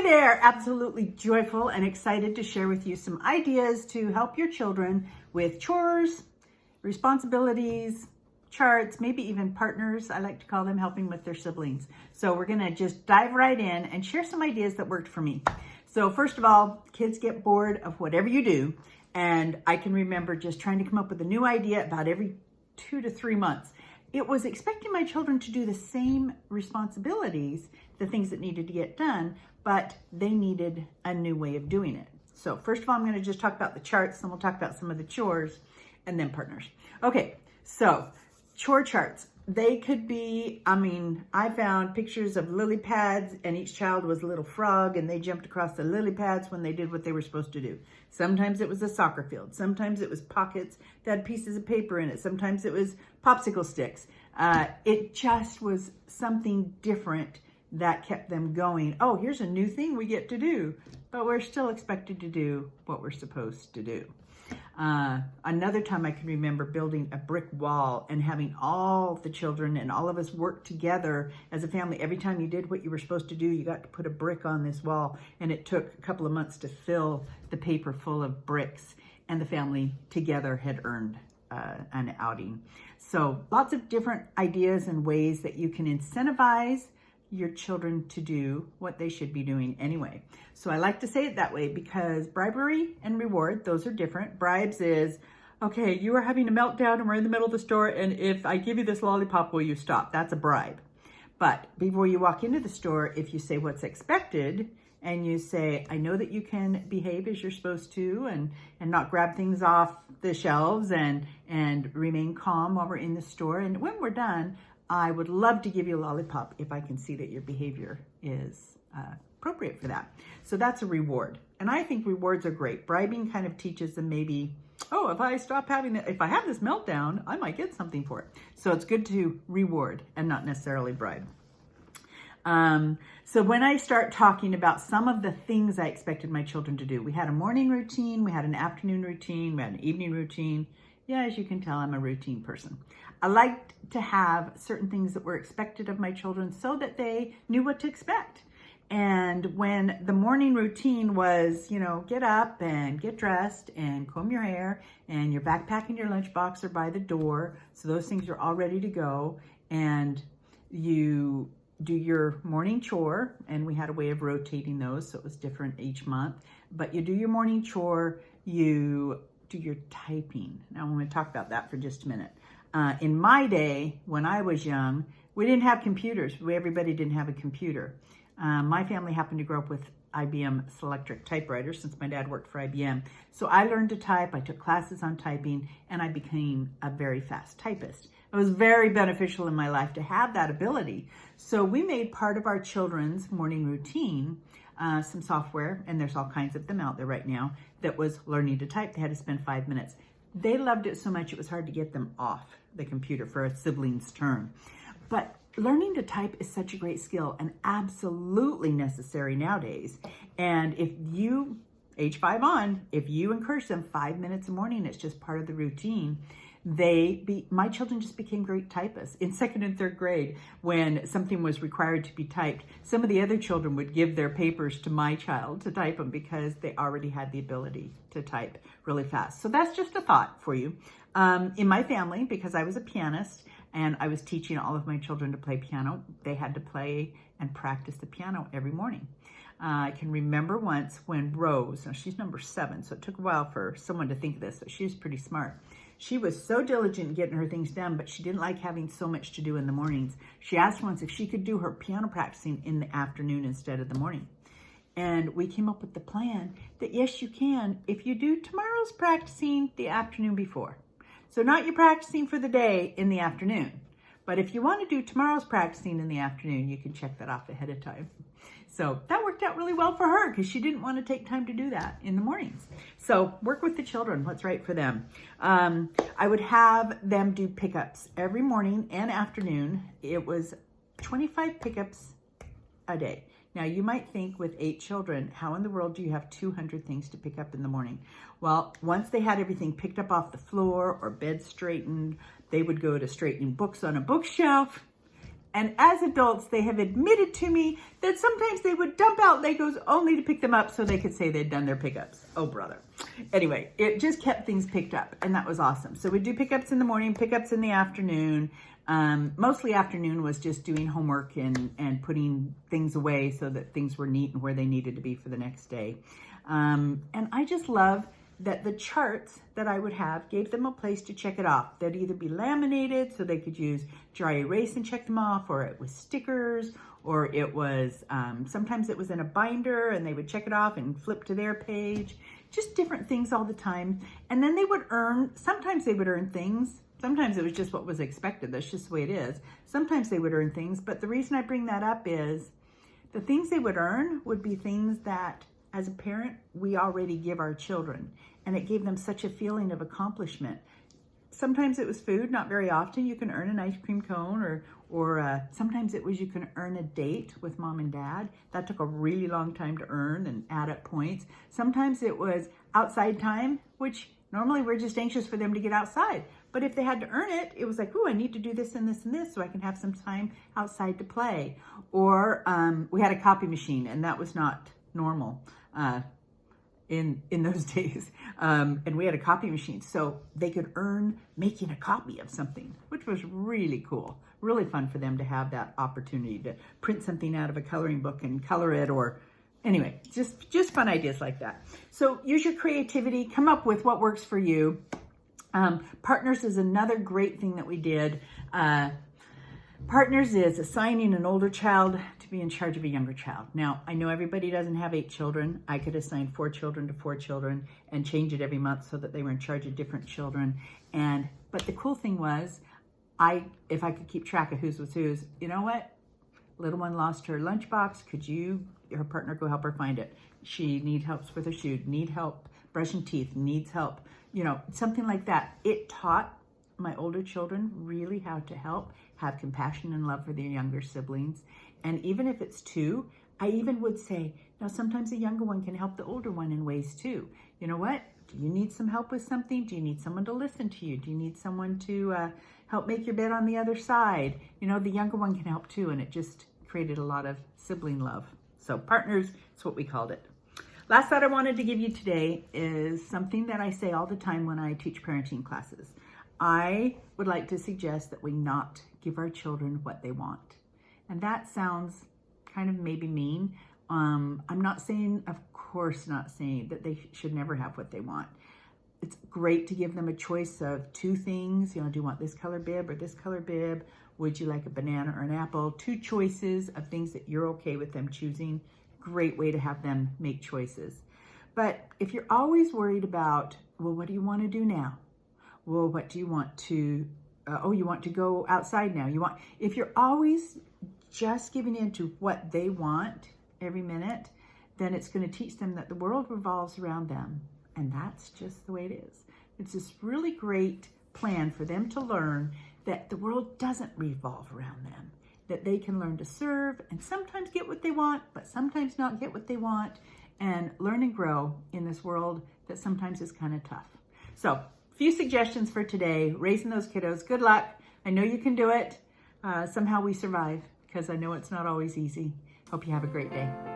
there, absolutely joyful and excited to share with you some ideas to help your children with chores, responsibilities, charts, maybe even partners, I like to call them, helping with their siblings. So we're gonna just dive right in and share some ideas that worked for me. So first of all, kids get bored of whatever you do. And I can remember just trying to come up with a new idea about every 2 to 3 months. It was expecting my children to do the same responsibilities, the things that needed to get done, but they needed a new way of doing it. So first of all, I'm going to just talk about the charts, then we'll talk about some of the chores, and then partners. Okay, so chore charts. They could be, I found pictures of lily pads, and each child was a little frog, and they jumped across the lily pads when they did what they were supposed to do. Sometimes it was a soccer field. Sometimes it was pockets that had pieces of paper in it. Sometimes it was popsicle sticks. It just was something different that kept them going. Oh, here's a new thing we get to do, but we're still expected to do what we're supposed to do. Another time I can remember building a brick wall and having all the children and all of us work together as a family. Every time you did what you were supposed to do, you got to put a brick on this wall, and it took a couple of months to fill the paper full of bricks, and the family together had earned an outing. So lots of different ideas and ways that you can incentivize your children to do what they should be doing anyway. So I like to say it that way because bribery and reward, those are different. Bribes is, okay, you are having a meltdown and we're in the middle of the store, and if I give you this lollipop, will you stop? That's a bribe. But before you walk into the store, if you say what's expected and you say, I know that you can behave as you're supposed to and not grab things off the shelves and remain calm while we're in the store. And when we're done, I would love to give you a lollipop if I can see that your behavior is appropriate for that. So that's a reward. And I think rewards are great. Bribing kind of teaches them maybe, oh, if I have this meltdown, I might get something for it. So it's good to reward and not necessarily bribe. So when I start talking about some of the things I expected my children to do, we had a morning routine, we had an afternoon routine, we had an evening routine. Yeah, as you can tell, I'm a routine person. I liked to have certain things that were expected of my children so that they knew what to expect. And when the morning routine was, get up and get dressed and comb your hair, and your backpack and your lunchbox are by the door, so those things are all ready to go, and you do your morning chore, and we had a way of rotating those, so it was different each month. But you do your morning chore, you do your typing. Now I'm going to talk about that for just a minute. In my day, when I was young, we didn't have computers. Everybody didn't have a computer. My family happened to grow up with IBM Selectric typewriters since my dad worked for IBM. So I learned to type, I took classes on typing, and I became a very fast typist. It was very beneficial in my life to have that ability. So we made part of our children's morning routine some software, and there's all kinds of them out there right now, that was learning to type. They had to spend 5 minutes. They loved it so much it was hard to get them off the computer for a sibling's turn. But learning to type is such a great skill and absolutely necessary nowadays. And if you, age 5 on, if you encourage them 5 minutes a morning, it's just part of the routine. My children just became great typists. In 2nd and 3rd grade, when something was required to be typed, some of the other children would give their papers to my child to type them because they already had the ability to type really fast. So that's just a thought for you. In my family, because I was a pianist and I was teaching all of my children to play piano, they had to play and practice the piano every morning. I can remember once when Rose, now she's number 7, so it took a while for someone to think of this, but she was pretty smart. She was so diligent in getting her things done, but she didn't like having so much to do in the mornings. She asked once if she could do her piano practicing in the afternoon instead of the morning. And we came up with the plan that yes, you can if you do tomorrow's practicing the afternoon before. So not your practicing for the day in the afternoon, but if you want to do tomorrow's practicing in the afternoon, you can check that off ahead of time. So that worked out really well for her because she didn't want to take time to do that in the mornings. So work with the children, what's right for them. I would have them do pickups every morning and afternoon. It was 25 pickups a day. Now you might think with 8 children, how in the world do you have 200 things to pick up in the morning? Well, once they had everything picked up off the floor or bed straightened, they would go to straightening books on a bookshelf. And as adults, they have admitted to me that sometimes they would dump out Legos only to pick them up so they could say they'd done their pickups. Oh, brother. Anyway, it just kept things picked up, and that was awesome. So we'd do pickups in the morning, pickups in the afternoon. Mostly afternoon was just doing homework and putting things away so that things were neat and where they needed to be for the next day. And I just love that the charts that I would have gave them a place to check it off. They'd either be laminated so they could use dry erase and check them off, or it was stickers, or it was, sometimes it was in a binder and they would check it off and flip to their page, just different things all the time. And then they would sometimes they would earn things. Sometimes it was just what was expected. That's just the way it is. Sometimes they would earn things, but the reason I bring that up is the things they would earn would be things that as a parent, we already give our children, and it gave them such a feeling of accomplishment. Sometimes it was food, not very often. You can earn an ice cream cone, or sometimes it was you can earn a date with mom and dad. That took a really long time to earn and add up points. Sometimes it was outside time, which normally we're just anxious for them to get outside. But if they had to earn it, it was like, oh, I need to do this and this and this so I can have some time outside to play. Or we had a copy machine, and that was not normal in those days. And we had a copy machine, so they could earn making a copy of something, which was really cool. Really fun for them to have that opportunity to print something out of a coloring book and color it, or anyway, just fun ideas like that. So use your creativity, come up with what works for you. Partners is another great thing that we did. Partners is assigning an older child to be in charge of a younger child. Now, I know everybody doesn't have 8 children. I could assign 4 children to 4 children and change it every month so that they were in charge of different children. But the cool thing was, if I could keep track of whose was whose, you know what? Little one lost her lunchbox. Could her partner, go help her find it? She needs help with her shoe, need help brushing teeth, needs help, something like that. It taught my older children really how to help, have compassion and love for their younger siblings. And even if it's 2, I even would say, now sometimes the younger one can help the older one in ways too. You know what? Do you need some help with something? Do you need someone to listen to you? Do you need someone to help make your bed on the other side? The younger one can help too. And it just created a lot of sibling love. So partners, that's what we called it. Last thought I wanted to give you today is something that I say all the time when I teach parenting classes. I would like to suggest that we not give our children what they want. And that sounds kind of maybe mean. I'm not saying, of course not saying that they should never have what they want. It's great to give them a choice of 2 things. Do you want this color bib or this color bib? Would you like a banana or an apple? 2 choices of things that you're okay with them choosing. Great way to have them make choices. But if you're always worried about, well, what do you want to do now? Well, what do you want to, you want to go outside now. If you're always just giving in to what they want every minute, then it's going to teach them that the world revolves around them. And that's just the way it is. It's this really great plan for them to learn that the world doesn't revolve around them, that they can learn to serve and sometimes get what they want, but sometimes not get what they want, and learn and grow in this world that sometimes is kind of tough. So, few suggestions for today, raising those kiddos. Good luck. I know you can do it. Somehow we survive, because I know it's not always easy. Hope you have a great day.